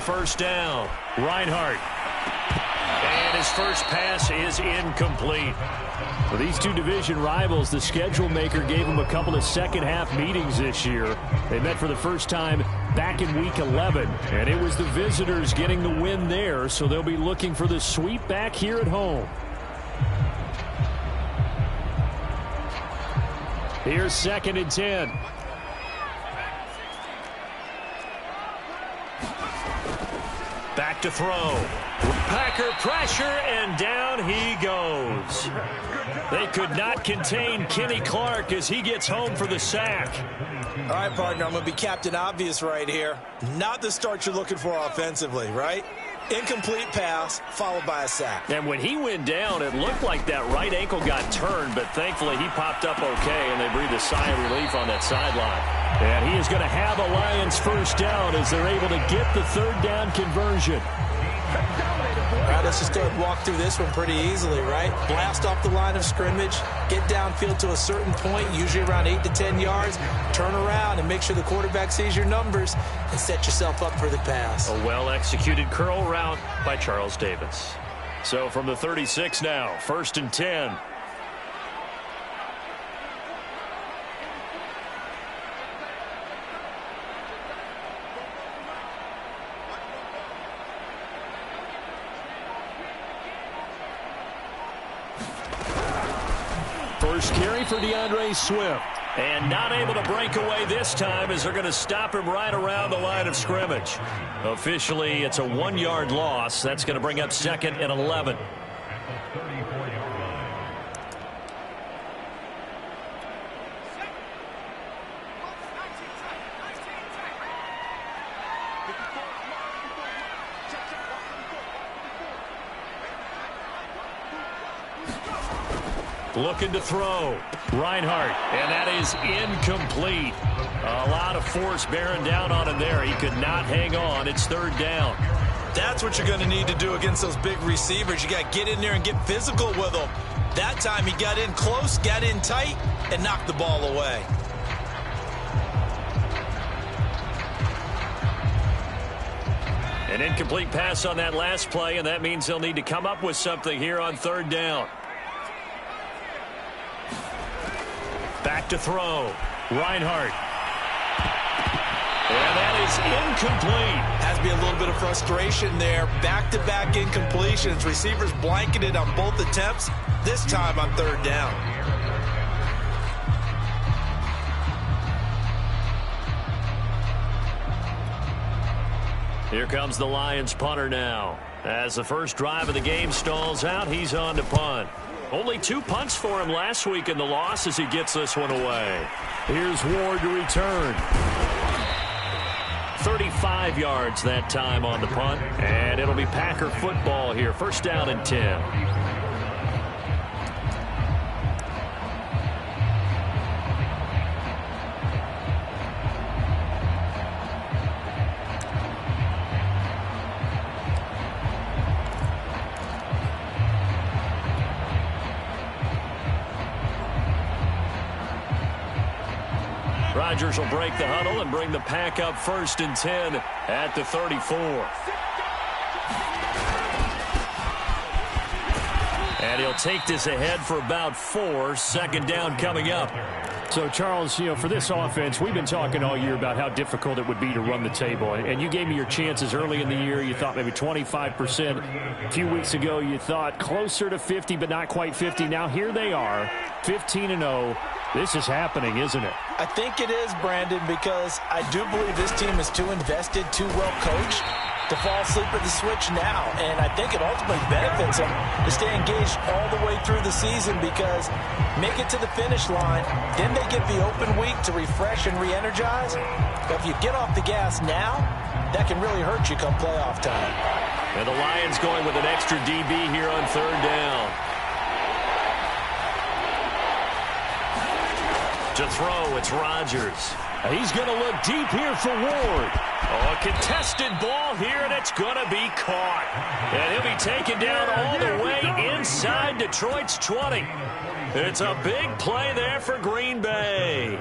on first down. Reinhardt. And his first pass is incomplete. For these two division rivals, the schedule maker gave them a couple of second-half meetings this year. They met for the first time back in Week 11, and it was the visitors getting the win there, so they'll be looking for the sweep back here at home. Here's 2nd and 10. Back to throw. Packer pressure, and down he goes. They could not contain Kenny Clark as he gets home for the sack. All right, partner, I'm going to be Captain Obvious right here. Not the start you're looking for offensively, right? Incomplete pass, followed by a sack. And when he went down, it looked like that right ankle got turned, but thankfully he popped up okay, and they breathed a sigh of relief on that sideline. And he is going to have a Lions first down as they're able to get the 3rd down conversion. All right, let's just go ahead and walk through this one pretty easily, right? Blast off the line of scrimmage, get downfield to a certain point, usually around 8 to 10 yards, turn around and make sure the quarterback sees your numbers and set yourself up for the pass. A well-executed curl route by Charles Davis. So from the 36 now, 1st and 10. First carry for DeAndre Swift. And not able to break away this time as they're going to stop him right around the line of scrimmage. Officially, it's a 1-yard loss. That's going to bring up 2nd and 11. Looking to throw. Reinhardt, and that is incomplete. A lot of force bearing down on him there. He could not hang on. It's 3rd down. That's what you're going to need to do against those big receivers. You got to get in there and get physical with them. That time he got in close, got in tight, and knocked the ball away. An incomplete pass on that last play, and that means they'll need to come up with something here on 3rd down. Back to throw. Reinhardt. And that is incomplete. Has to be a little bit of frustration there. Back-to-back incompletions. Receivers blanketed on both attempts. This time on 3rd down. Here comes the Lions punter now. As the first drive of the game stalls out, he's on to punt. Only 2 punts for him last week in the loss as he gets this one away. Here's Ward to return. 35 yards that time on the punt, and it'll be Packer football here. 1st down and 10. Rodgers will break the huddle and bring the pack up 1st and 10 at the 34. And he'll take this ahead for about 4. 2nd down coming up. So, Charles, you know, for this offense, we've been talking all year about how difficult it would be to run the table. And you gave me your chances early in the year. You thought maybe 25%. A few weeks ago, you thought closer to 50, but not quite 50. Now here they are, 15-0. This is happening, isn't it? I think it is, Brandon, because I do believe this team is too invested, too well coached to fall asleep at the switch now. And I think it ultimately benefits them to stay engaged all the way through the season because make it to the finish line, then they get the open week to refresh and re-energize. But if you get off the gas now, that can really hurt you come playoff time. And the Lions going with an extra DB here on 3rd down. To throw, it's Rodgers. He's going to look deep here for Ward. Oh, a contested ball here, and it's going to be caught. And he'll be taken down all the way inside Detroit's 20. It's a big play there for Green Bay.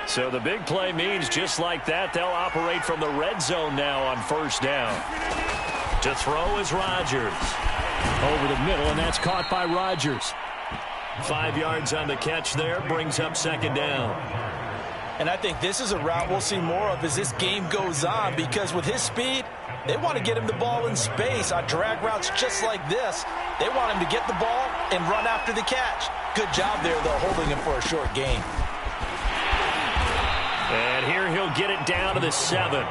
So the big play means just like that, they'll operate from the red zone now on first down. To throw is Rodgers. Over the middle, and that's caught by Rodgers. 5 yards on the catch there, brings up second down. And I think this is a route we'll see more of as this game goes on, because with his speed, they want to get him the ball in space on drag routes just like this. They want him to get the ball and run after the catch. Good job there, though, holding him for a short gain. And here he'll get it down to the 7.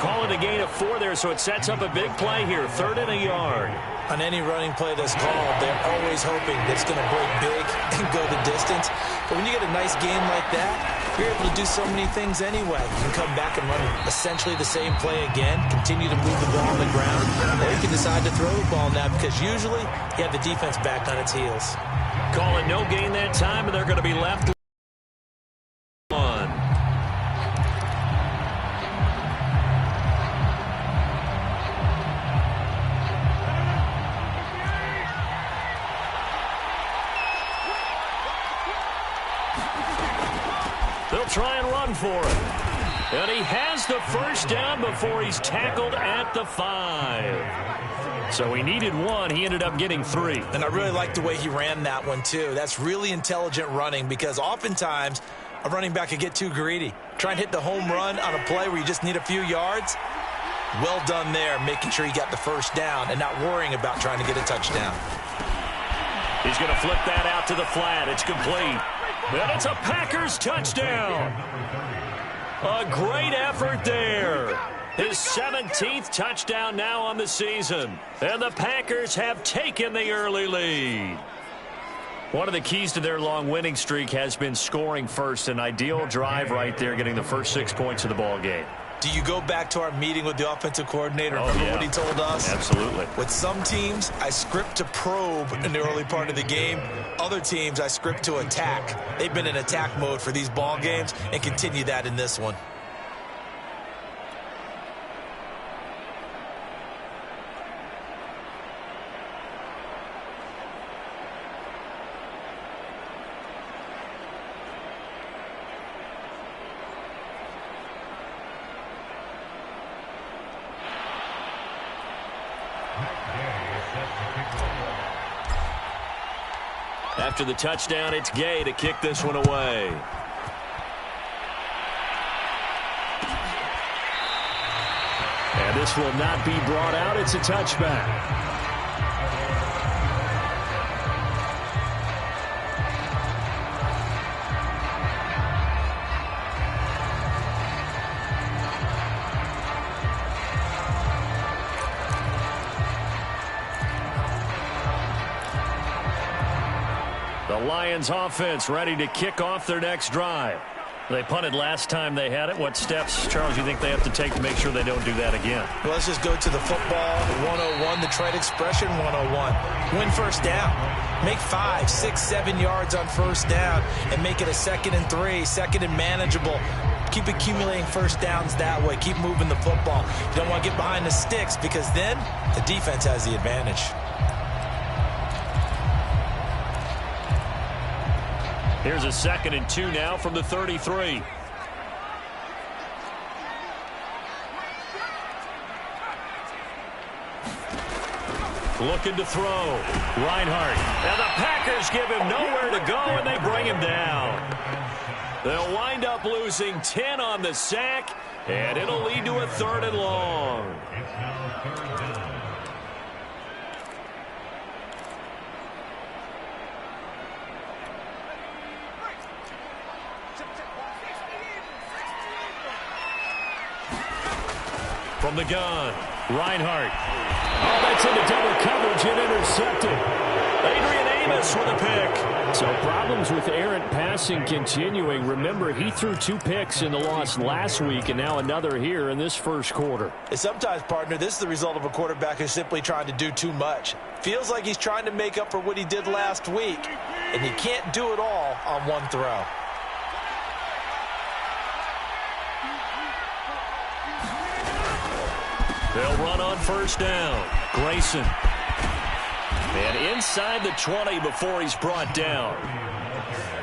Calling a gain of 4 there, so it sets up a big play here. 3rd and a yard. On any running play that's called, they're always hoping that it's going to break big and go the distance. But when you get a nice game like that, you're able to do so many things anyway. You can come back and run essentially the same play again, continue to move the ball on the ground, or you can decide to throw the ball now because usually you have the defense back on its heels. Calling no gain that time, and they're going to be left one. They'll try and run for it. And he has the first down before he's tackled at the 5. So he needed 1. He ended up getting 3. And I really like the way he ran that one, too. That's really intelligent running because oftentimes a running back could get too greedy. Try and hit the home run on a play where you just need a few yards. Well done there, making sure he got the first down and not worrying about trying to get a touchdown. He's going to flip that out to the flat. It's complete. And it's a Packers touchdown. A great effort there. His 17th touchdown now on the season. And the Packers have taken the early lead. One of the keys to their long winning streak has been scoring first. An ideal drive right there, getting the first 6 points of the ball game. Do you go back to our meeting with the offensive coordinator? Remember what he told us? Absolutely. With some teams, I script to probe in the early part of the game. Other teams, I script to attack. They've been in attack mode for these ball games and continue that in this one. After the touchdown, it's Gay to kick this one away. And this will not be brought out. It's a touchback. The Lions offense ready to kick off their next drive. They punted last time they had it. What steps, Charles, you think they have to take to make sure they don't do that again? Well, let's just go to the football 101, the trade expression 101. Win first down. Make 5, 6, 7 yards on first down and make it a 2nd and 3, 2nd and manageable. Keep accumulating first downs that way. Keep moving the football. You don't want to get behind the sticks because then the defense has the advantage. Here's a 2nd and 2 now from the 33. Looking to throw. Reinhardt. And the Packers give him nowhere to go, and they bring him down. They'll wind up losing 10 on the sack, and it'll lead to a 3rd and long. From the gun, Reinhardt. Oh, that's into double coverage and intercepted. Adrian Amos with a pick. So problems with errant passing continuing. Remember, he threw 2 picks in the loss last week, and now another here in this first quarter. And sometimes, partner, this is the result of a quarterback who's simply trying to do too much. Feels like he's trying to make up for what he did last week, and he can't do it all on one throw. They'll run on first down. Grayson. And inside the 20 before he's brought down.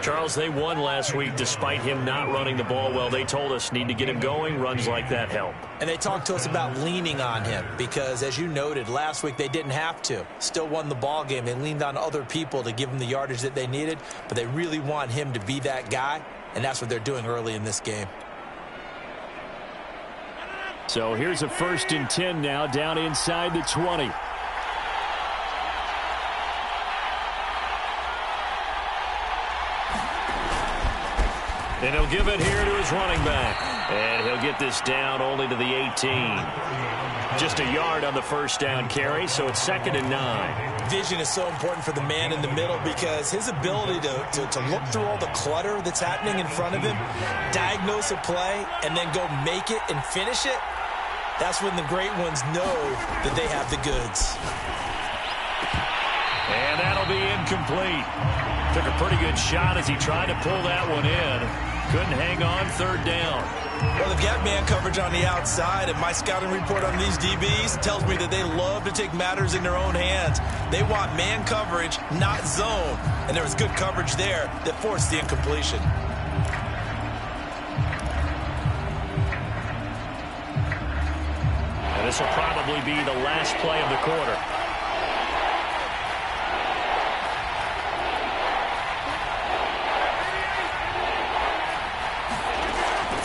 Charles, they won last week despite him not running the ball well. They told us need to get him going. Runs like that help. And they talked to us about leaning on him because, as you noted, last week they didn't have to. Still won the ball game. They leaned on other people to give them the yardage that they needed, but they really want him to be that guy, and that's what they're doing early in this game. So here's a 1st and 10 now, down inside the 20. And he'll give it here to his running back. And he'll get this down only to the 18. Just a yard on the 1st down carry, so it's 2nd and 9. Vision is so important for the man in the middle because his ability to look through all the clutter that's happening in front of him, diagnose a play, and then go make it and finish it, that's when the great ones know that they have the goods. And that'll be incomplete. Took a pretty good shot as he tried to pull that one in. Couldn't hang on, 3rd down. Well, they've got man coverage on the outside, and my scouting report on these DBs tells me that they love to take matters in their own hands. They want man coverage, not zone. And there was good coverage there that forced the incompletion. And this will probably be the last play of the quarter.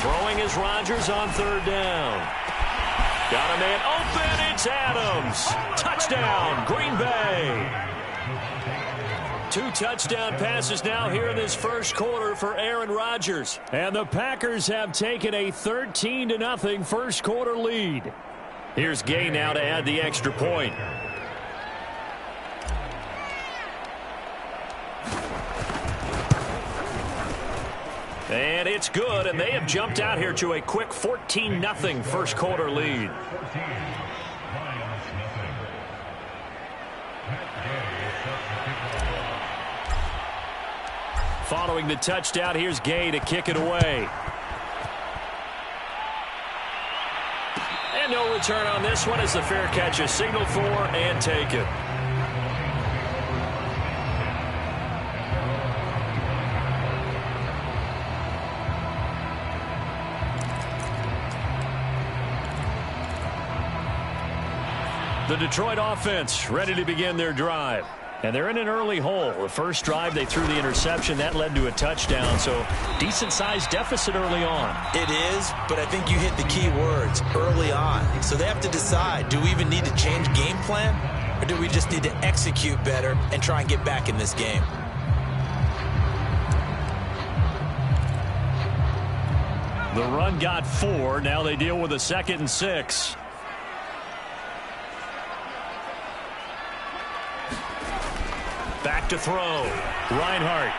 Throwing is Rodgers on 3rd down. Got a man open. It's Adams. Touchdown, Green Bay. 2 touchdown passes now here in this 1st quarter for Aaron Rodgers. And the Packers have taken a 13-0 1st quarter lead. Here's Gay now to add the extra point. And it's good, and they have jumped out here to a quick 14-0 1st quarter lead. Following the touchdown, here's Gay to kick it away. And no return on this one as the fair catch is signaled for and taken. The Detroit offense ready to begin their drive. And they're in an early hole. The first drive, they threw the interception. That led to a touchdown. So decent-sized deficit early on. It is, but I think you hit the key words, early on. So they have to decide, do we even need to change game plan? Or do we just need to execute better and try and get back in this game? The run got 4. Now they deal with a 2nd and 6. Back to throw. Reinhardt.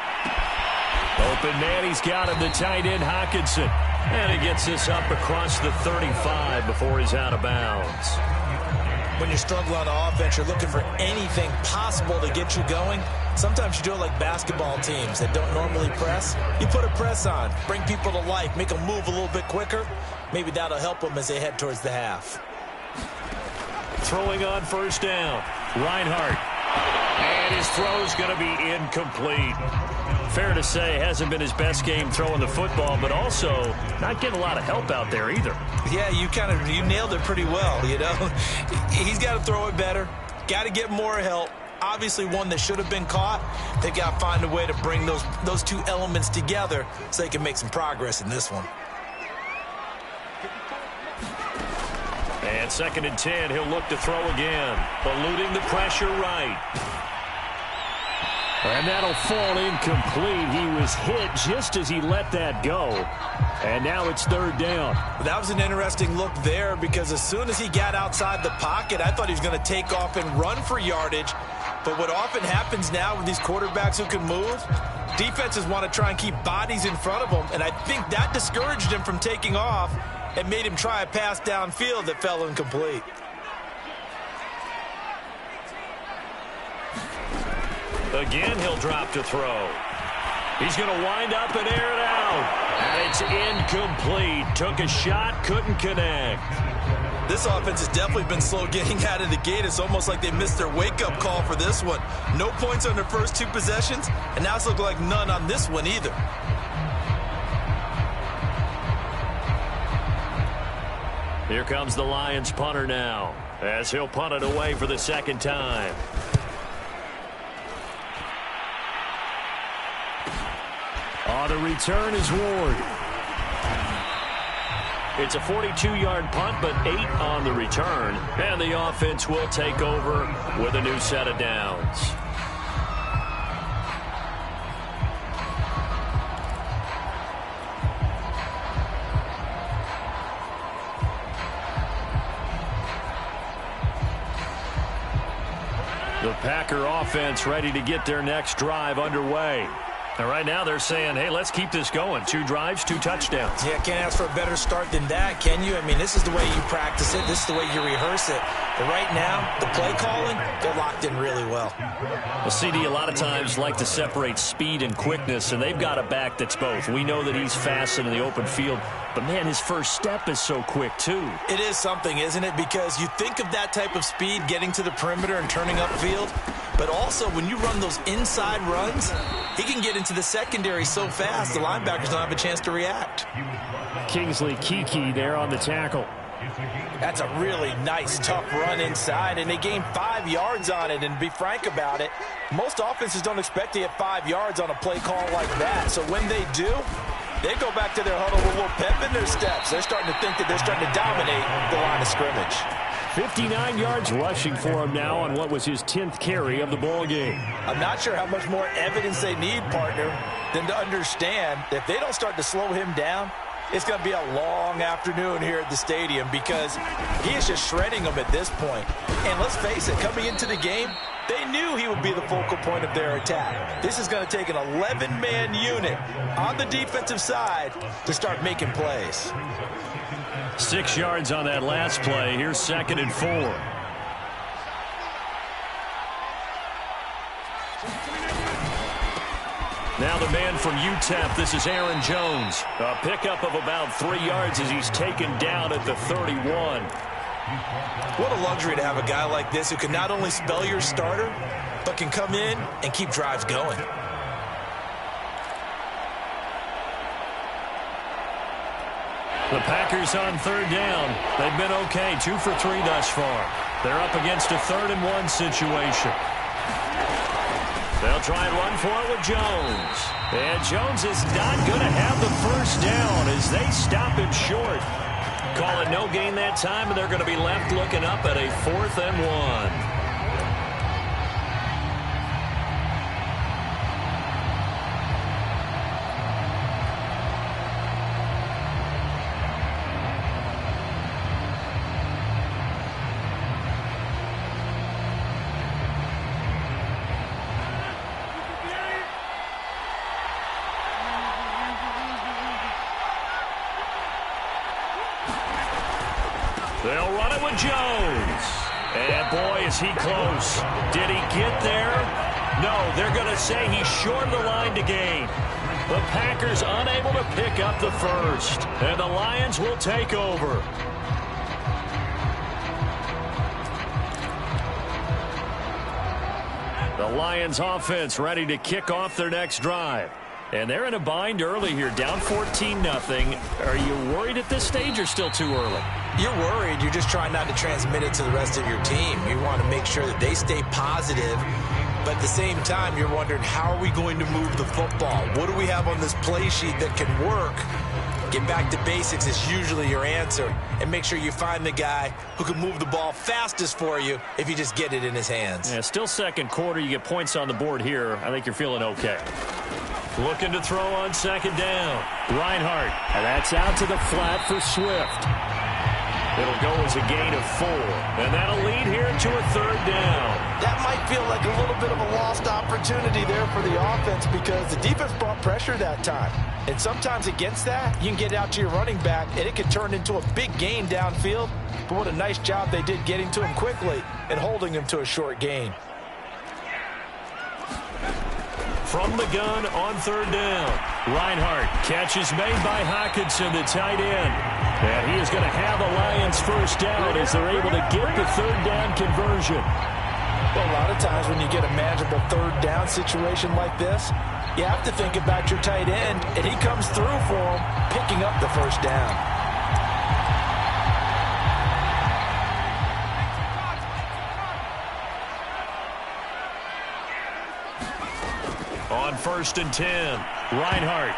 Open man. He's got him, the tight end, Hockenson. And he gets this up across the 35 before he's out of bounds. When you're struggling on offense, you're looking for anything possible to get you going. Sometimes you do it like basketball teams that don't normally press. You put a press on, bring people to life, make them move a little bit quicker. Maybe that'll help them as they head towards the half. Throwing on 1st down. Reinhardt. And his throw's going to be incomplete. Fair to say, hasn't been his best game throwing the football, but also not getting a lot of help out there either. Yeah, you nailed it pretty well, you know. He's got to throw it better. Got to get more help. Obviously one that should have been caught. They've got to find a way to bring those two elements together so they can make some progress in this one. And 2nd and 10, he'll look to throw again. Eluding the pressure right. And that'll fall incomplete. He was hit just as he let that go. And now it's 3rd down. That was an interesting look there because as soon as he got outside the pocket, I thought he was going to take off and run for yardage. But what often happens now with these quarterbacks who can move, defenses want to try and keep bodies in front of them. And I think that discouraged him from taking off and made him try a pass downfield that fell incomplete. Again, he'll drop to throw. He's going to wind up and air it out. And it's incomplete. Took a shot, couldn't connect. This offense has definitely been slow getting out of the gate. It's almost like they missed their wake-up call for this one. No points on their first 2 possessions, and now it's looking like none on this one either. Here comes the Lions punter now, as he'll punt it away for the second time. The return is Ward. It's a 42-yard punt, but 8 on the return. And the offense will take over with a new set of downs. The Packer offense ready to get their next drive underway. And right now they're saying, hey, let's keep this going. 2 drives, 2 touchdowns. Yeah, can't ask for a better start than that, can you? I mean, this is the way you practice it. This is the way you rehearse it. But right now, the play calling, they're locked in really well. Well, CD, a lot of times like to separate speed and quickness, and they've got a back that's both. We know that he's fast in the open field, but, man, his first step is so quick, too. It is something, isn't it? Because you think of that type of speed getting to the perimeter and turning upfield, but also when you run those inside runs, he can get into the secondary so fast the linebackers don't have a chance to react. Kingsley Kiki there on the tackle. That's a really nice, tough run inside, and they gained 5 yards on it. And to be frank about it, most offenses don't expect to get 5 yards on a play call like that. So when they do, they go back to their huddle with a little pep in their steps. They're starting to think that they're starting to dominate the line of scrimmage. 59 yards rushing for him now on what was his 10th carry of the ball game. I'm not sure how much more evidence they need, partner, than to understand that if they don't start to slow him down, it's going to be a long afternoon here at the stadium because he is just shredding them at this point. And let's face it, coming into the game, they knew he would be the focal point of their attack. This is going to take an 11-man unit on the defensive side to start making plays. 6 yards on that last play. Here's 2nd and 4. Now the man from UTEP, this is Aaron Jones. A pickup of about 3 yards as he's taken down at the 31. What a luxury to have a guy like this who can not only spell your starter, but can come in and keep drives going. The Packers on 3rd down. They've been okay, 2 for 3 thus far. They're up against a 3rd and 1 situation. They'll try and run for it with Jones. And Jones is not going to have the first down as they stop it short. Call it no gain that time, and they're going to be left looking up at a 4th and 1. They'll run it with Jones. And, boy, is he close. Did he get there? No, they're going to say he's short of the line to gain. The Packers unable to pick up the first. And the Lions will take over. The Lions offense ready to kick off their next drive. And they're in a bind early here, down 14-0. Are you worried at this stage or still too early? You're worried. You're just trying not to transmit it to the rest of your team. You want to make sure that they stay positive. But at the same time, you're wondering, how are we going to move the football? What do we have on this play sheet that can work? Get back to basics is usually your answer. And make sure you find the guy who can move the ball fastest for you if you just get it in his hands. Yeah, still second quarter. You get points on the board here. I think you're feeling okay. Looking to throw on 2nd down. Reinhardt. And that's out to the flat for Swift. It'll go as a gain of 4. And that'll lead here to a 3rd down. That might feel like a little bit of a lost opportunity there for the offense because the defense brought pressure that time. And sometimes against that, you can get out to your running back, and it can turn into a big gain downfield. But what a nice job they did getting to him quickly and holding him to a short gain. from the gun on third down. Reinhardt, catch is made by Hockenson, the tight end. And he is going to have a Lions first down as they're able to get the third down conversion. Well, a lot of times when you get a manageable third down situation like this, you have to think about your tight end, and he comes through for him, picking up the first down. On 1st and 10, Reinhardt.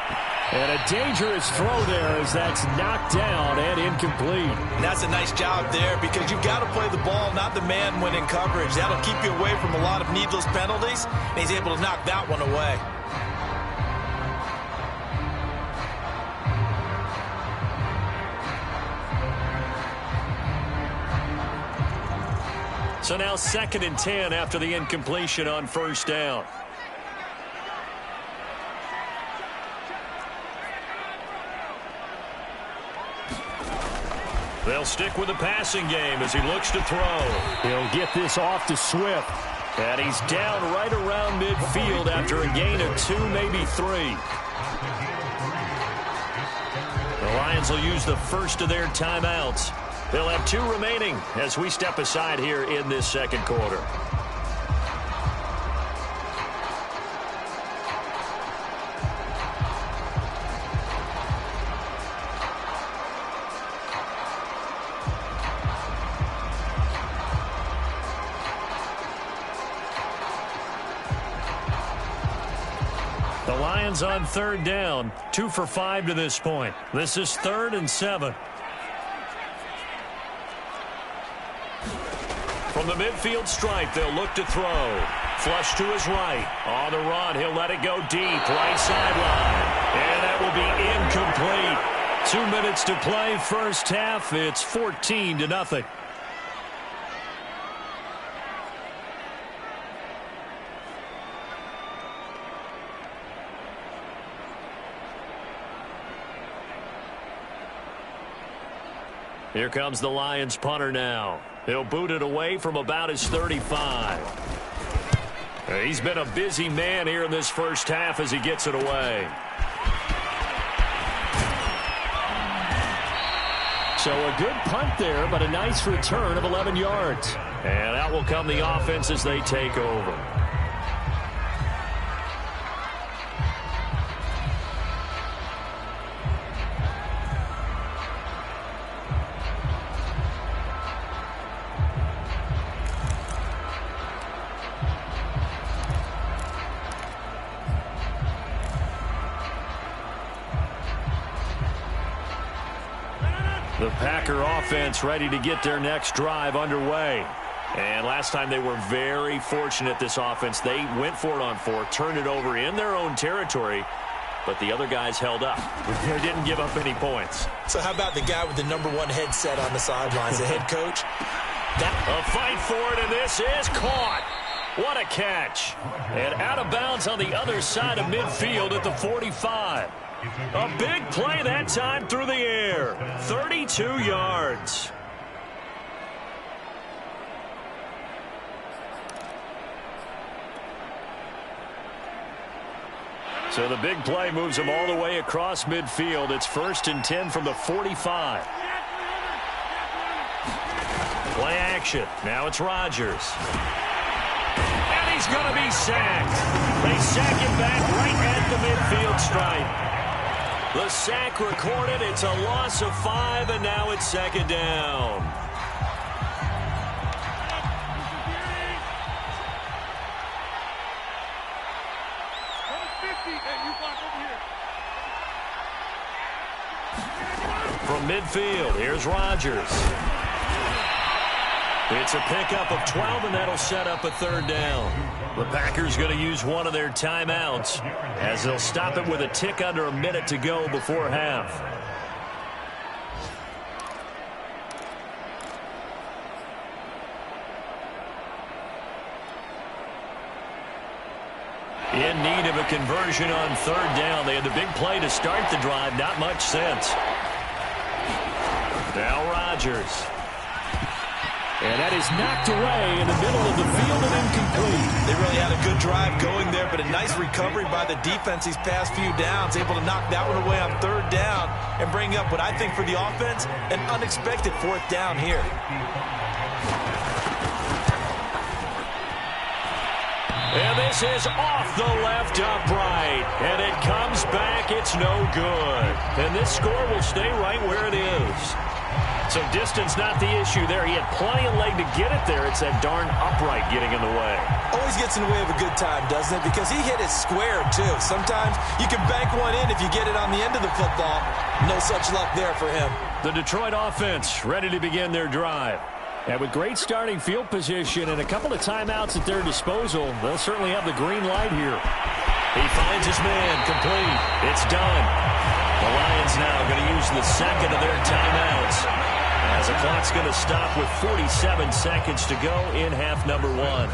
And a dangerous throw there as that's knocked down and incomplete. And that's a nice job there because you've got to play the ball, not the man when in coverage. That'll keep you away from a lot of needless penalties, and he's able to knock that one away. So now 2nd and 10 after the incompletion on 1st down. They'll stick with the passing game as he looks to throw. He'll get this off to Swift. And he's down right around midfield after a gain of 2, maybe 3. The Lions will use the first of their timeouts. They'll have 2 remaining as we step aside here in this second quarter. The Lions on 3rd down, 2 for 5 to this point. This is 3rd and 7. From the midfield stripe, they'll look to throw. Flush to his right. On the run, he'll let it go deep, right sideline. And that will be incomplete. 2 minutes to play, first half. It's 14-0. Here comes the Lions punter now. He'll boot it away from about his 35. He's been a busy man here in this first half as he gets it away. So a good punt there, but a nice return of 11 yards. And out will come the offense as they take over. The Packer offense ready to get their next drive underway. And last time they were very fortunate, this offense. They went for it on 4, turned it over in their own territory, but the other guys held up. They didn't give up any points. So how about the guy with the #1 headset on the sidelines, the head coach? A fight for it, and this is caught. What a catch. And out of bounds on the other side of midfield at the 45. A big play that time through the air. 32 yards. So the big play moves him all the way across midfield. It's 1st and 10 from the 45. Play action. Now it's Rodgers. And he's going to be sacked. They sack him back right at the midfield stripe. The sack recorded. It's a loss of 5, and now it's 2nd down. From midfield, here's Rodgers. It's a pickup of 12, and that'll set up a 3rd down. The Packers going to use one of their timeouts as they'll stop it with a tick under a minute to go before half. In need of a conversion on 3rd down. They had the big play to start the drive. Not much sense. Now Rodgers. And that is knocked away in the middle of the field and incomplete. They really had a good drive going there, but a nice recovery by the defense these past few downs, able to knock that one away on third down and bring up what I think for the offense, an unexpected fourth down here. And this is off the left upright. And it comes back. It's no good. And this score will stay right where it is. So distance not the issue there. He had plenty of leg to get it there. It's that darn upright getting in the way. Always gets in the way of a good time, doesn't it? Because he hit it square, too. Sometimes you can bank one in if you get it on the end of the football. No such luck there for him. The Detroit offense ready to begin their drive. And with great starting field position and a couple of timeouts at their disposal, they'll certainly have the green light here. He finds his man, complete. It's done. The Lions now going to use the second of their timeouts, as the clock's going to stop with 47 seconds to go in half number one.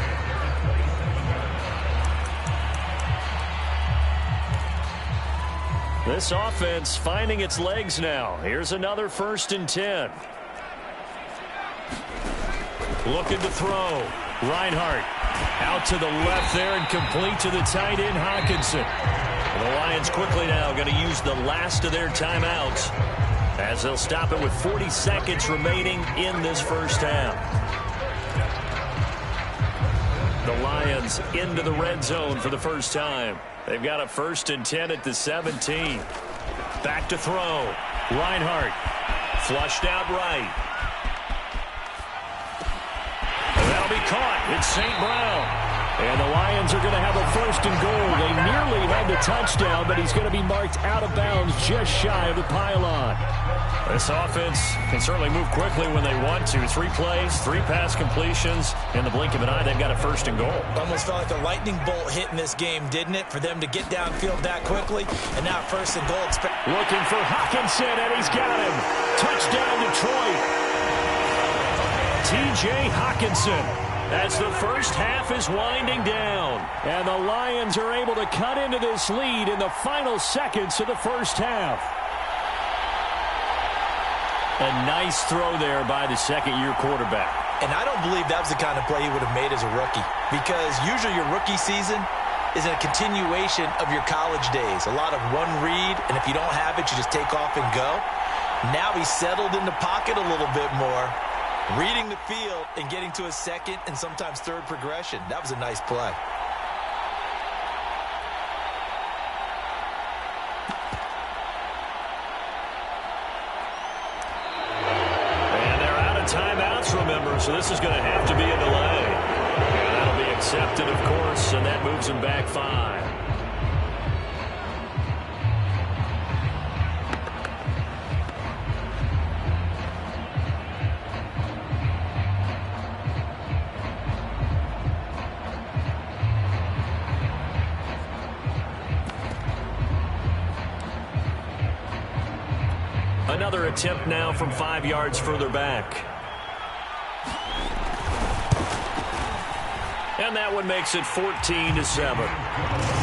This offense finding its legs now. Here's another 1st and 10. Looking to throw. Reinhardt out to the left there and complete to the tight end, Hockenson. And the Lions quickly now going to use the last of their timeouts, as they'll stop it with 40 seconds remaining in this first half. The Lions into the red zone for the first time. They've got a 1st and 10 at the 17. Back to throw. Reinhardt flushed out right. That'll be caught. It's St. Brown. And the Lions are going to have a 1st and goal. They nearly had the touchdown, but he's going to be marked out of bounds just shy of the pylon. This offense can certainly move quickly when they want to. 3 plays, 3 pass completions. In the blink of an eye, they've got a 1st and goal. Almost felt like a lightning bolt hit in this game, didn't it? For them to get downfield that quickly. And now 1st and goal. Looking for Hockenson, and he's got him. Touchdown, Detroit. T.J. Hockenson, as the first half is winding down. And the Lions are able to cut into this lead in the final seconds of the first half. A nice throw there by the second-year quarterback. And I don't believe that was the kind of play he would have made as a rookie, because usually your rookie season is a continuation of your college days. A lot of one read, and if you don't have it, you just take off and go. Now he's settled in the pocket a little bit more, reading the field and getting to a second and sometimes third progression. That was a nice play. And they're out of timeouts, remember, so this is going to have to be a delay. And that'll be accepted, of course, and that moves them back 5. Another attempt now from 5 yards further back. And that one makes it 14-7.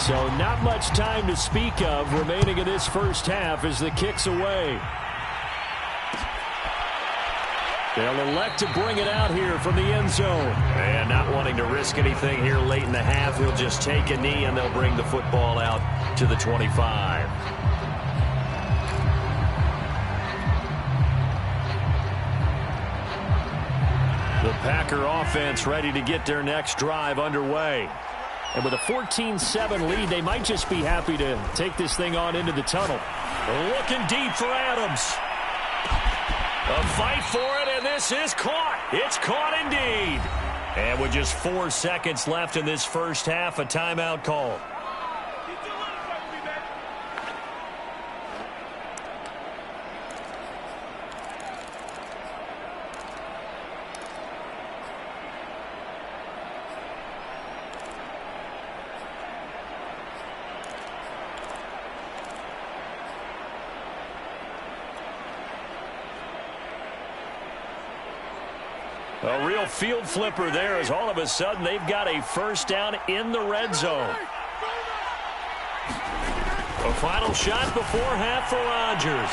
So not much time to speak of remaining in this first half as the kick's away. They'll elect to bring it out here from the end zone. And not wanting to risk anything here late in the half, he'll just take a knee and they'll bring the football out to the 25. The Packer offense ready to get their next drive underway. And with a 14-7 lead, they might just be happy to take this thing on into the tunnel. Looking deep for Adams. A fight for it, and this is caught. It's caught indeed. And with just 4 seconds left in this first half, a timeout call. A real field flipper there as all of a sudden they've got a first down in the red zone. A final shot before half for Rodgers.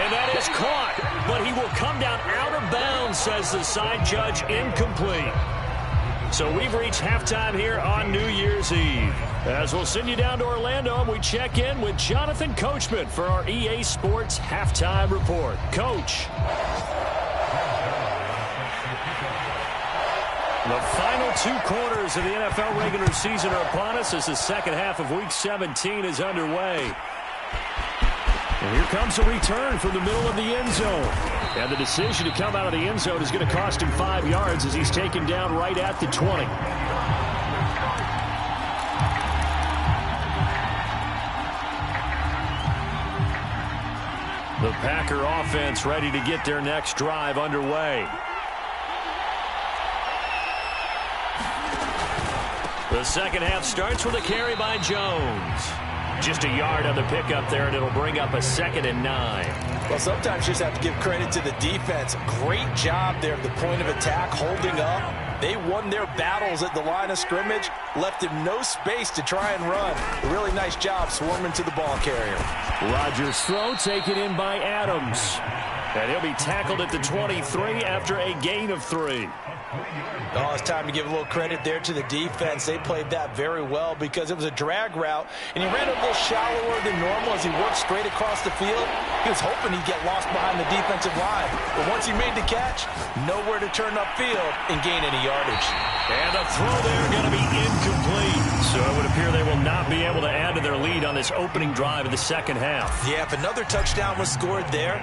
And that is caught, but he will come down out of bounds, says the side judge, incomplete. So we've reached halftime here on New Year's Eve. As we'll send you down to Orlando, and we check in with Jonathan Coachman for our EA Sports Halftime Report. Coach. The final 2 quarters of the NFL regular season are upon us as the second half of Week 17 is underway. And here comes a return from the middle of the end zone. And the decision to come out of the end zone is going to cost him 5 yards as he's taken down right at the 20. The Packer offense ready to get their next drive underway. The second half starts with a carry by Jones. Just a yard on the pickup there, and it'll bring up a 2nd and 9. Well, sometimes you just have to give credit to the defense. Great job there at the point of attack, holding up. They won their battles at the line of scrimmage, left him no space to try and run. A really nice job swarming to the ball carrier. Rodgers' throw taken in by Adams. And he'll be tackled at the 23 after a gain of 3. Oh, it's time to give a little credit there to the defense. They played that very well because it was a drag route, and he ran a little shallower than normal as he worked straight across the field. He was hoping he'd get lost behind the defensive line. But once he made the catch, nowhere to turn upfield and gain any yardage. And the throw there going to be incomplete. So it would appear they will not be able to add to their lead on this opening drive of the second half. Yeah, if another touchdown was scored there,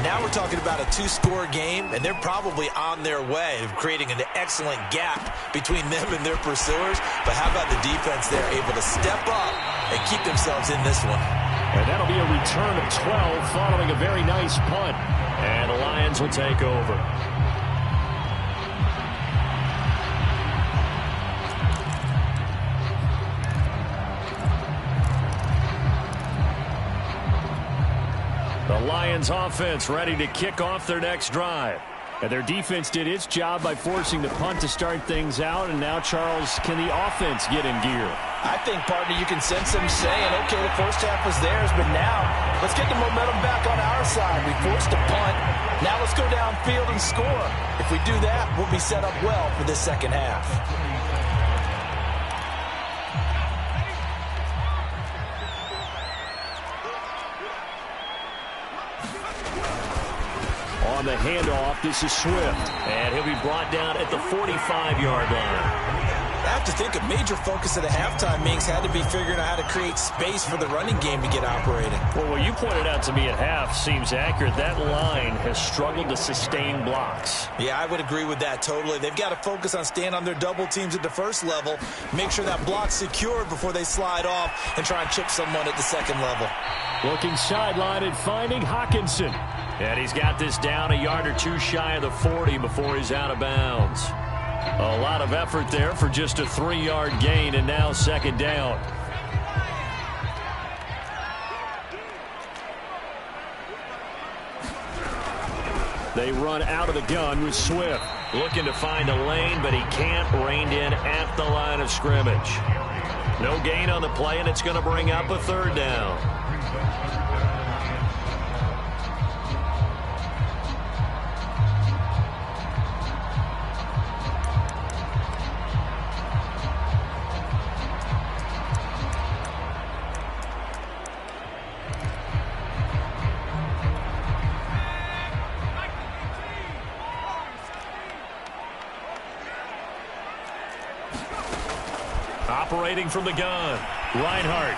now we're talking about a 2-score game, and they're probably on their way of creating an excellent gap between them and their pursuers. But how about the defense there, able to step up and keep themselves in this one? And that'll be a return of 12 following a very nice punt. And the Lions will take over. The Lions offense ready to kick off their next drive. And their defense did its job by forcing the punt to start things out. And now, Charles, can the offense get in gear? I think, partner, you can sense them saying, okay, the first half was theirs, but now let's get the momentum back on our side. We forced a punt. Now let's go downfield and score. If we do that, we'll be set up well for this second half. On the handoff, this is Swift. And he'll be brought down at the 45-yard line. I have to think a major focus of the halftime meetings had to be figuring out how to create space for the running game to get operating. Well, what you pointed out to me at half seems accurate. That line has struggled to sustain blocks. Yeah, I would agree with that totally. They've got to focus on staying on their double teams at the first level, make sure that block's secured before they slide off and try and chip someone at the second level. Looking sideline and finding Hawkinson. And he's got this down a yard or two shy of the 40 before he's out of bounds. A lot of effort there for just a 3-yard gain, and now second down. They run out of the gun with Swift. Looking to find a lane, but he can't. Reined in at the line of scrimmage. No gain on the play, and it's going to bring up a third down. Operating from the gun, Reinhardt.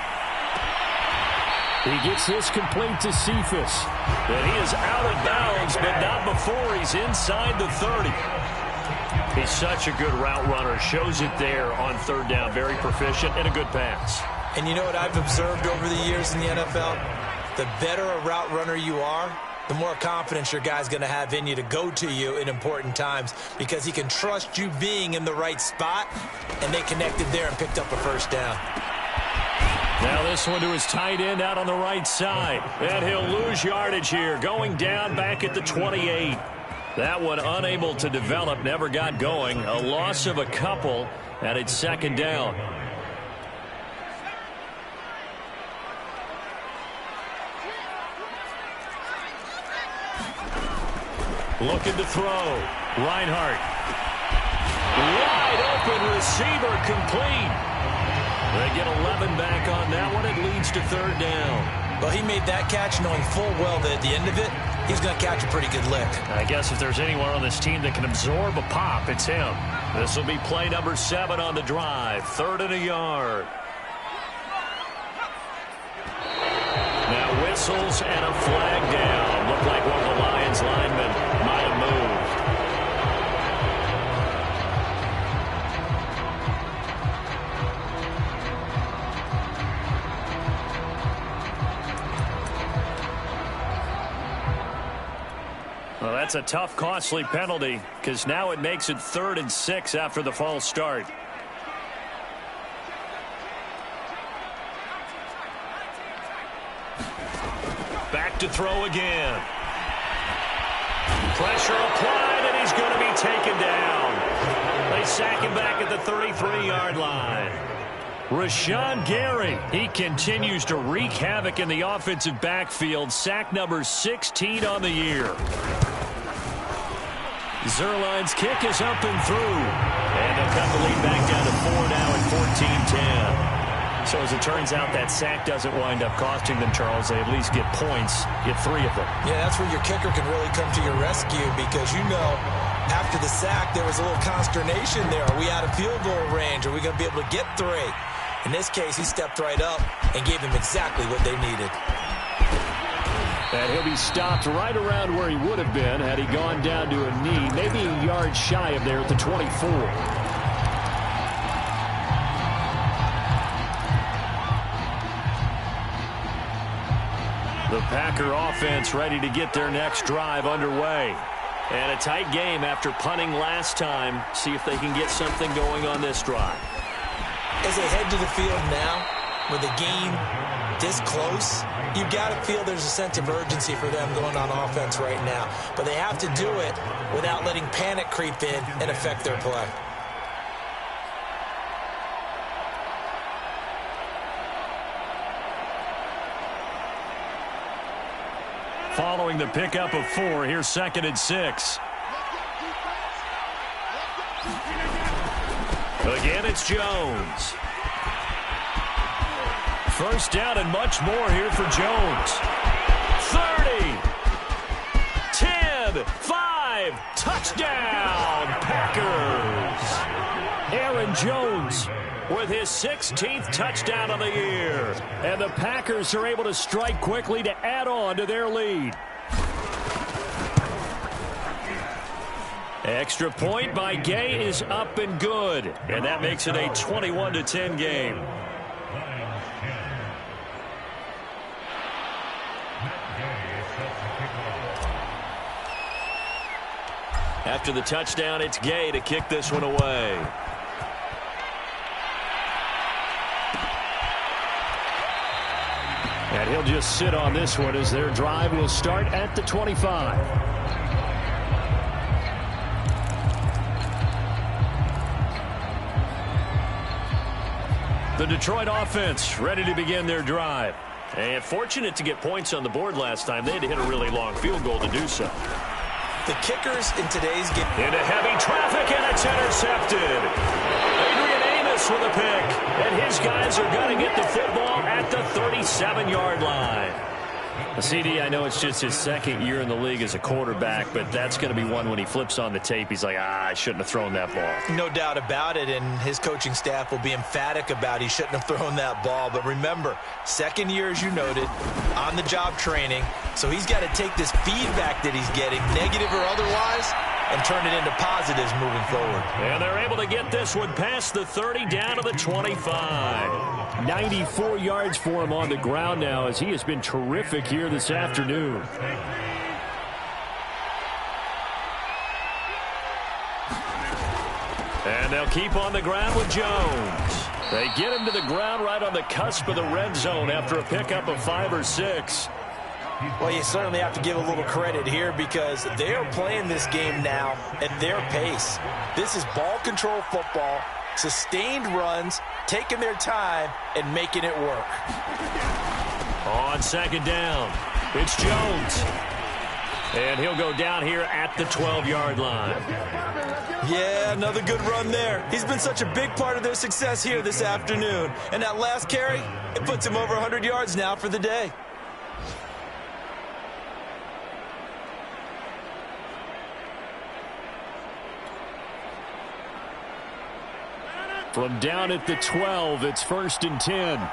He gets this complete to Cephas. And he is out of bounds, but not before he's inside the 30. He's such a good route runner. Shows it there on third down. Very proficient and a good pass. And you know what I've observed over the years in the NFL? The better a route runner you are, the more confidence your guy's going to have in you to go to you in important times because he can trust you being in the right spot, and they connected there and picked up a first down. Now this one to his tight end out on the right side. And he'll lose yardage here, going down back at the 28. That one unable to develop, never got going. A loss of a couple, and it's second down. Looking to throw. Reinhardt. Wide open receiver, complete. They get 11 back on that one. It leads to third down. Well, he made that catch knowing full well that at the end of it, he's going to catch a pretty good lick. I guess if there's anyone on this team that can absorb a pop, it's him. This will be play number 7 on the drive. 3rd and a yard. Now whistles and a flag down. Looked like one of the Lions linemen might have moved. Well, that's a tough, costly penalty because now it makes it 3rd and 6 after the false start. Back to throw again. Pressure applied, and he's going to be taken down. They sack him back at the 33-yard line. Rashawn Gary, he continues to wreak havoc in the offensive backfield. Sack number 16 on the year. Zerline's kick is up and through. And they'll cut the lead back down to 4 now at 14-10. So as it turns out, that sack doesn't wind up costing them, Charles. They at least get points, get 3 of them. Yeah, that's where your kicker can really come to your rescue because, you know, after the sack, there was a little consternation there. Are we out of field goal range? Are we going to be able to get 3? In this case, he stepped right up and gave them exactly what they needed. And he'll be stopped right around where he would have been had he gone down to a knee, maybe a yard shy of there at the 24. The Packer offense ready to get their next drive underway. And a tight game after punting last time. See if they can get something going on this drive. As they head to the field now, with the game this close, you've got to feel there's a sense of urgency for them going on offense right now. But they have to do it without letting panic creep in and affect their play. Following the pickup of 4, here's 2nd and 6. Again, it's Jones. First down and much more here for Jones. 30, 10, 5, touchdown, Packers. Aaron Jones with his 16th touchdown of the year. And the Packers are able to strike quickly to add on to their lead. Extra point by Gay is up and good. And that makes it a 21-10 game. After the touchdown, it's Gay to kick this one away. And he'll just sit on this one as their drive will start at the 25. The Detroit offense ready to begin their drive. And fortunate to get points on the board last time. They had to hit a really long field goal to do so. The kickers in today's game. Into heavy traffic, and it's intercepted. Adrian Amos with a pick. And his guys are going to get the football at the 37-yard line. CD, I know it's just his 2nd year in the league as a quarterback, but that's going to be one when he flips on the tape. He's like, I shouldn't have thrown that ball. No doubt about it, and his coaching staff will be emphatic about he shouldn't have thrown that ball. But remember, 2nd year, as you noted, on-the-job training, so he's got to take this feedback that he's getting, negative or otherwise, and turn it into positives moving forward. And they're able to get this one past the 30 down to the 25. 94 yards for him on the ground now as he has been terrific here this afternoon. And they'll keep on the ground with Jones. They get him to the ground right on the cusp of the red zone after a pickup of 5 or 6. Well, you certainly have to give a little credit here because they're playing this game now at their pace. This is ball control football, sustained runs, taking their time, and making it work. On second down, it's Jones. And he'll go down here at the 12-yard line. Yeah, another good run there. He's been such a big part of their success here this afternoon. And that last carry, it puts him over 100 yards now for the day. From down at the 12, it's 1st and 10.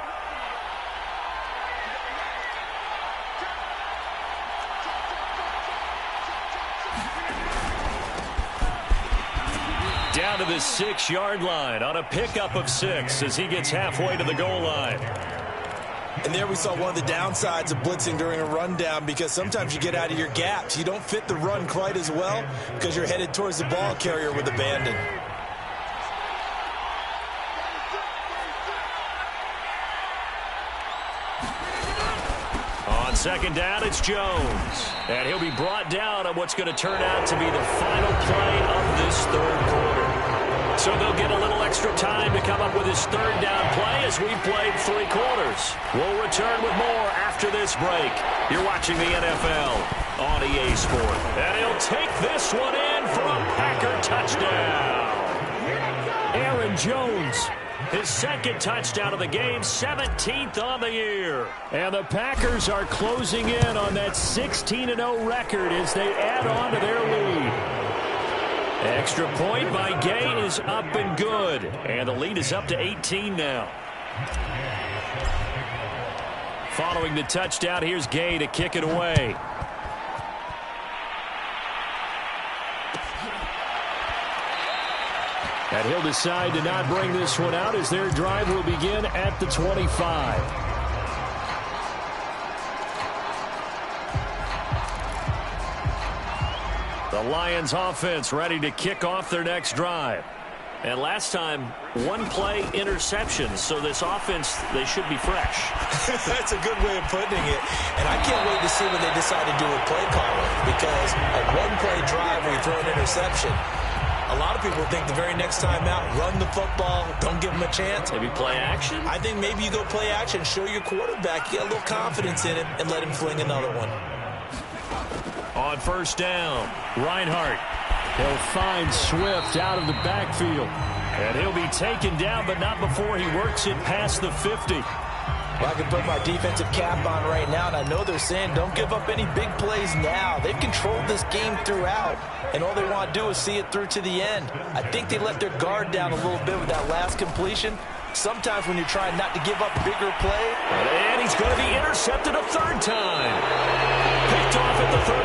Down to the 6-yard line on a pickup of 6 as he gets halfway to the goal line. And there we saw one of the downsides of blitzing during a rundown because sometimes you get out of your gaps. You don't fit the run quite as well because you're headed towards the ball carrier with abandon. On second down, it's Jones. And he'll be brought down on what's going to turn out to be the final play of this third quarter. So they'll get a little extra time to come up with his third down play as we've played 3 quarters. We'll return with more after this break. You're watching the NFL on EA Sport. And he'll take this one in for a Packer touchdown. Aaron Jones, his second touchdown of the game, 17th on the year. And the Packers are closing in on that 16-0 record as they add on to their lead. Extra point by Gay is up and good. And the lead is up to 18 now. Following the touchdown, here's Gay to kick it away. And he'll decide to not bring this one out as their drive will begin at the 25. The Lions offense ready to kick off their next drive. And last time, 1-play interception. So this offense, they should be fresh. That's a good way of putting it. And I can't wait to see what they decide to do with play calling. Because a 1-play drive where you throw an interception, a lot of people think the very next time out, run the football, don't give him a chance. Maybe play action? I think maybe you go play action, show your quarterback, get a little confidence in him, and let him fling another one. On first down, Reinhardt. He'll find Swift out of the backfield. And he'll be taken down, but not before he works it past the 50. Well, I can put my defensive cap on right now, and I know they're saying don't give up any big plays now. They've controlled this game throughout, and all they want to do is see it through to the end. I think they let their guard down a little bit with that last completion. Sometimes when you're trying not to give up bigger play. And he's going to be intercepted a third time. Picked off at the 38.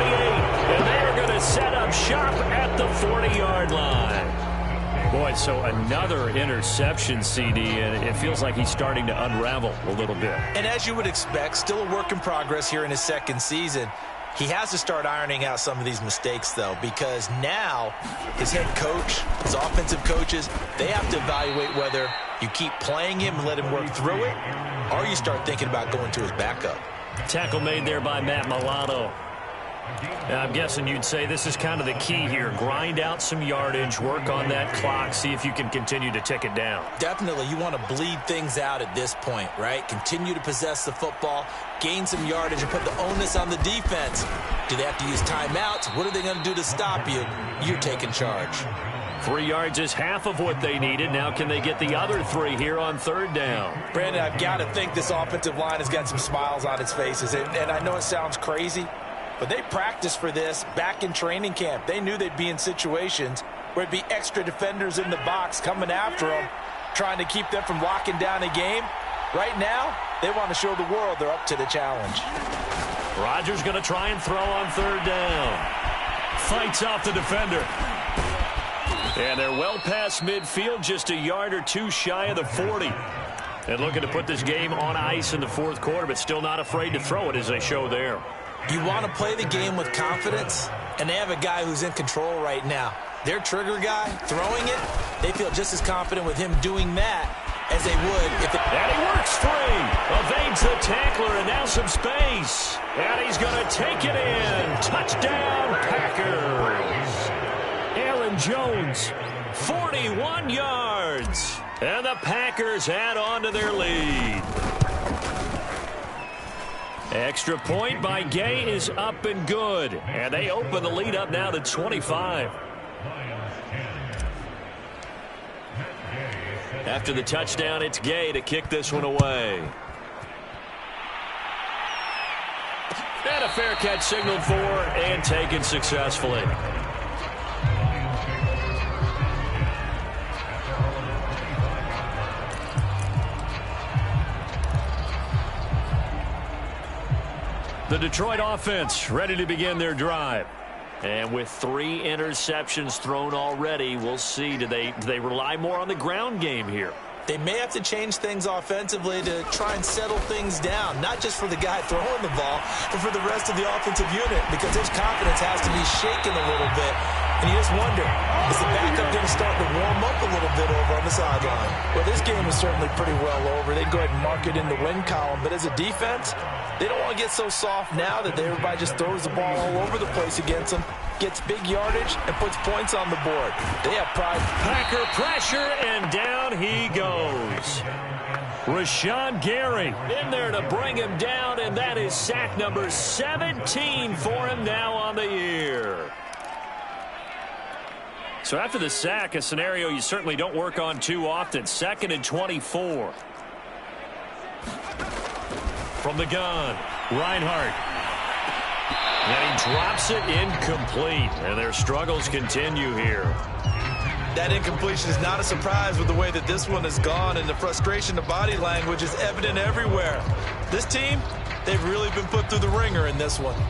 And they're going to set up shop at the 40-yard line. Boy, so another interception, CD, and it feels like he's starting to unravel a little bit. And as you would expect, still a work in progress here in his second season. He has to start ironing out some of these mistakes, though, because now his head coach, his offensive coaches, they have to evaluate whether you keep playing him and let him work through it, or you start thinking about going to his backup. Tackle made there by Matt Milano. Now, I'm guessing you'd say this is kind of the key here. Grind out some yardage, work on that clock, see if you can continue to tick it down. Definitely, you want to bleed things out at this point, right? Continue to possess the football, gain some yardage, and put the onus on the defense. Do they have to use timeouts? What are they going to do to stop you? You're taking charge. 3 yards is half of what they needed. Now can they get the other 3 here on third down? Brandon, I've got to think this offensive line has got some smiles on its faces. And I know it sounds crazy, but they practiced for this back in training camp. They knew they'd be in situations where it'd be extra defenders in the box coming after them, trying to keep them from locking down a game. Right now, they want to show the world they're up to the challenge. Rodgers going to try and throw on third down. Fights off the defender. And they're well past midfield, just a yard or two shy of the 40. And looking to put this game on ice in the fourth quarter, but still not afraid to throw it as they show there. You want to play the game with confidence, and they have a guy who's in control right now. Their trigger guy, throwing it, they feel just as confident with him doing that as they would if it... And he works free. Evades Evades the tackler, and now some space. And he's going to take it in. Touchdown, Packers. Aaron Jones, 41 yards. And the Packers add on to their lead. Extra point by Gay is up and good. And they open the lead up now to 25. After the touchdown, it's Gay to kick this one away. And a fair catch signaled for and taken successfully. The Detroit offense ready to begin their drive. And with 3 interceptions thrown already, we'll see. Do they rely more on the ground game here? They may have to change things offensively to try and settle things down, not just for the guy throwing the ball, but for the rest of the offensive unit, because his confidence has to be shaken a little bit. And you just wonder, is the backup going to start to warm up a little bit over on the sideline? Well, this game is certainly pretty well over. They'd go ahead and mark it in the win column, but as a defense, they don't want to get so soft now that everybody just throws the ball all over the place against them, gets big yardage, and puts points on the board. They have pride. Packer pressure, and down he goes. Rashawn Gary in there to bring him down, and that is sack number 17 for him now on the year. So after the sack, a scenario you certainly don't work on too often. 2nd and 24. From the gun, Reinhardt. And he drops it incomplete. And their struggles continue here. That incompletion is not a surprise with the way that this one has gone, and the frustration, the body language is evident everywhere. This team, they've really been put through the ringer in this one.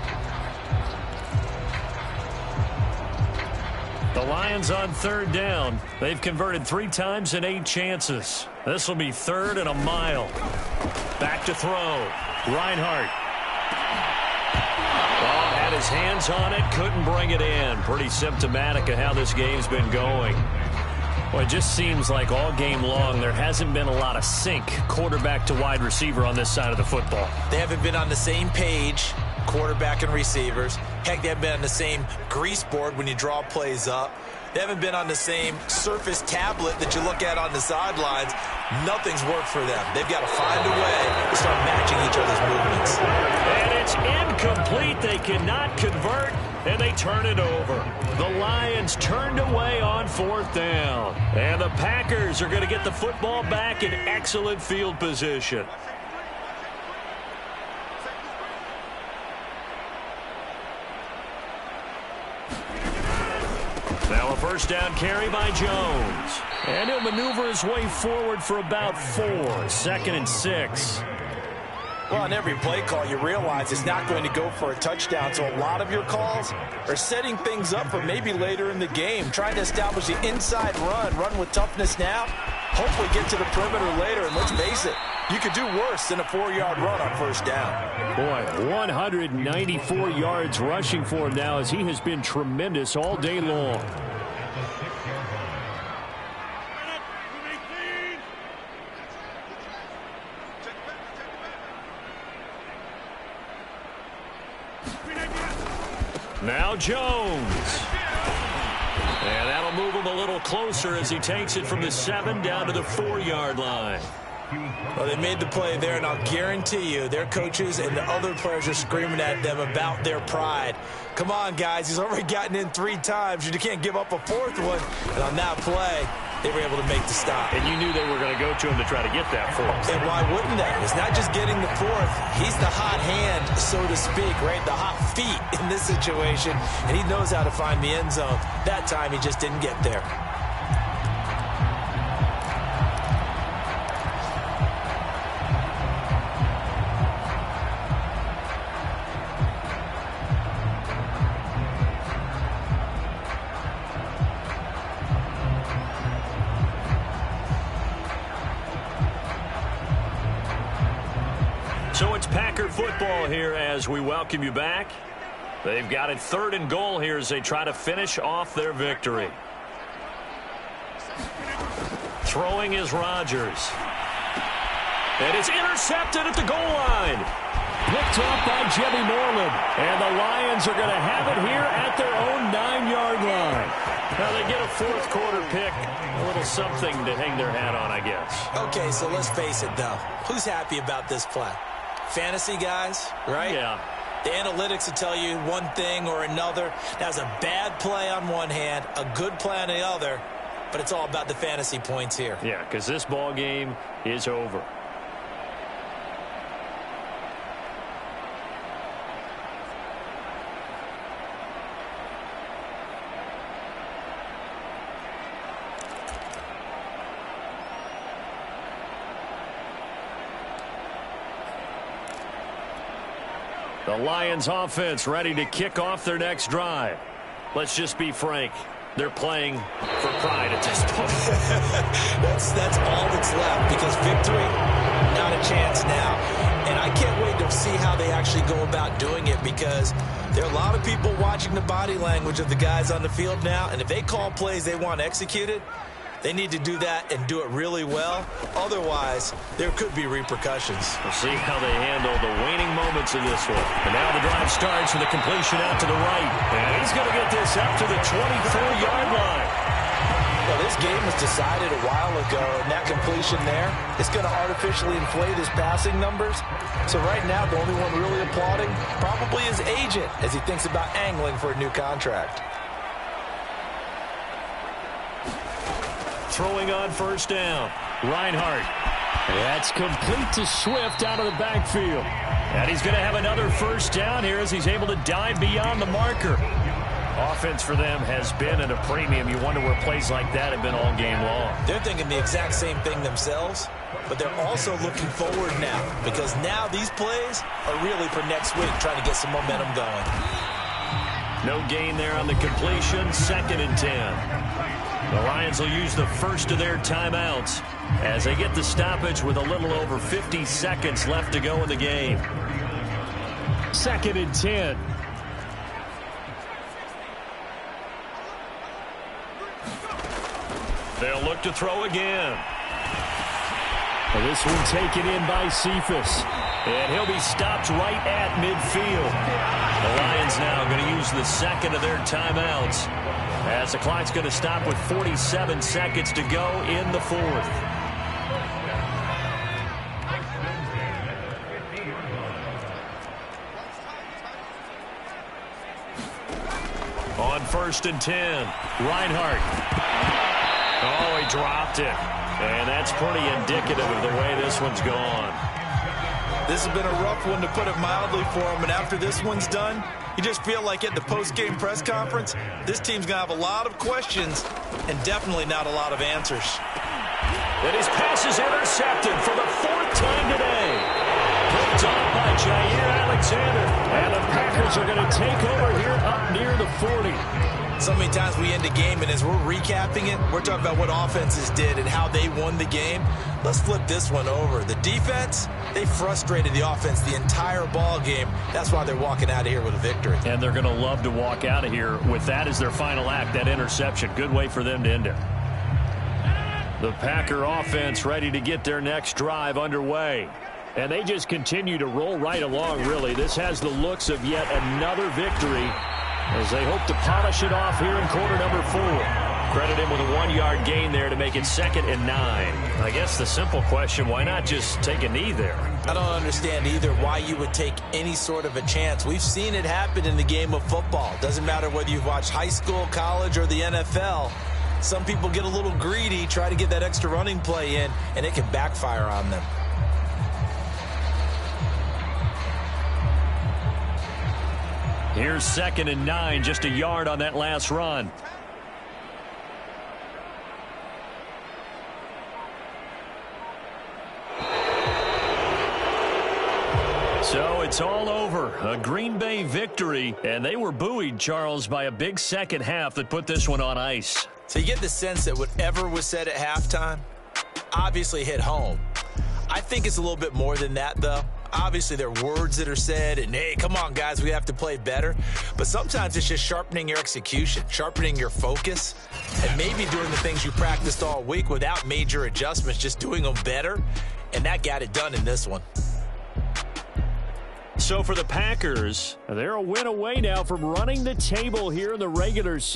The Lions on 3rd down. They've converted 3 times in 8 chances. This will be 3rd and a mile. Back to throw. Reinhardt. Oh, had his hands on it, couldn't bring it in. Pretty symptomatic of how this game's been going. Well, it just seems like all game long there hasn't been a lot of sync quarterback to wide receiver on this side of the football. They haven't been on the same page, quarterback and receivers. Heck, they haven't been on the same grease board when you draw plays up. They haven't been on the same surface tablet that you look at on the sidelines. Nothing's worked for them. They've got to find a way to start matching each other's movements. And it's incomplete. They cannot convert, and they turn it over. The Lions turned away on 4th down. And the Packers are going to get the football back in excellent field position. Now a 1st down carry by Jones. And he'll maneuver his way forward for about 4. 2nd and 6. Well, on every play call, you realize it's not going to go for a touchdown. So a lot of your calls are setting things up for maybe later in the game, trying to establish the inside run with toughness now, hopefully get to the perimeter later. And let's face it, you could do worse than a 4-yard run on 1st down. Boy, 194 yards rushing for him now as he has been tremendous all day long. Now Jones. And that'll move him a little closer as he takes it from the 7 down to the 4-yard line. Well, they made the play there, and I'll guarantee you their coaches and the other players are screaming at them about their pride. Come on, guys. He's already gotten in 3 times. You can't give up a 4th one. And on that play, they were able to make the stop. And you knew they were going to go to him to try to get that 4th. And why wouldn't they? It's not just getting the 4th. He's the hot hand, so to speak, right? The hot feet in this situation. And he knows how to find the end zone. That time, he just didn't get there. So it's Packer football here as we welcome you back. They've got it 3rd and goal here as they try to finish off their victory. Throwing is Rodgers. And it's intercepted at the goal line. Picked off by Jimmy Moreland. And the Lions are going to have it here at their own 9-yard line. Now they get a fourth quarter pick. A little something to hang their hat on, I guess. Okay, so let's face it, though. Who's happy about this play? Fantasy guys, right? Yeah. The analytics will tell you one thing or another. That's a bad play on one hand, a good play on the other, but it's all about the fantasy points here. Yeah, because this ball game is over. The Lions offense ready to kick off their next drive. Let's just be frank. They're playing for pride at this point. that's all that's left, because victory, not a chance now. And I can't wait to see how they actually go about doing it, because there are a lot of people watching the body language of the guys on the field now, and if they call plays they want executed, they need to do that and do it really well. Otherwise, there could be repercussions. We'll see how they handle the waning moments of this one. And now the drive starts with a completion out to the right. And he's going to get this up to the 24-yard line. Well, this game was decided a while ago, and that completion there is going to artificially inflate his passing numbers. So right now, the only one really applauding probably his agent as he thinks about angling for a new contract. Throwing on first down. Reinhardt. That's complete to Swift out of the backfield. And he's going to have another first down here as he's able to dive beyond the marker. Offense for them has been at a premium. You wonder where plays like that have been all game long. They're thinking the exact same thing themselves, but they're also looking forward now, because now these plays are really for next week, trying to get some momentum going. No gain there on the completion. 2nd and 10. The Lions will use the first of their timeouts as they get the stoppage with a little over 50 seconds left to go in the game. 2nd and 10. They'll look to throw again. Well, this one taken in by Cephas. And he'll be stopped right at midfield. The Lions now going to use the second of their timeouts, as the clock's going to stop with 47 seconds to go in the fourth. On 1st and 10, Reinhardt. Oh, he dropped it. And that's pretty indicative of the way this one's gone. This has been a rough one, to put it mildly, for him. And after this one's done, you just feel like at the post-game press conference, this team's going to have a lot of questions and definitely not a lot of answers. And his pass is intercepted for the 4th time today. Picked off by Jair Alexander. And the Packers are going to take over here up near the 40. So many times we end a game, and as we're recapping it, we're talking about what offenses did and how they won the game. Let's flip this one over. The defense, they frustrated the offense the entire ball game. That's why they're walking out of here with a victory. And they're going to love to walk out of here with that as their final act, that interception. Good way for them to end it. The Packer offense ready to get their next drive underway. And they just continue to roll right along, really. This has the looks of yet another victory, as they hope to polish it off here in quarter number 4. Credit him with a 1-yard gain there to make it 2nd and 9. I guess the simple question, why not just take a knee there? I don't understand either why you would take any sort of a chance. We've seen it happen in the game of football. Doesn't matter whether you've watched high school, college, or the NFL. Some people get a little greedy, try to get that extra running play in, and it can backfire on them. Here's 2nd and 9, just a yard on that last run. So it's all over. A Green Bay victory, and they were buoyed, Charles, by a big second half that put this one on ice. So you get the sense that whatever was said at halftime obviously hit home. I think it's a little bit more than that, though. Obviously, there are words that are said, and, hey, come on, guys, we have to play better. But sometimes it's just sharpening your execution, sharpening your focus, and maybe doing the things you practiced all week without major adjustments, just doing them better. and that got it done in this one. So for the Packers, they're a win away now from running the table here in the regular season.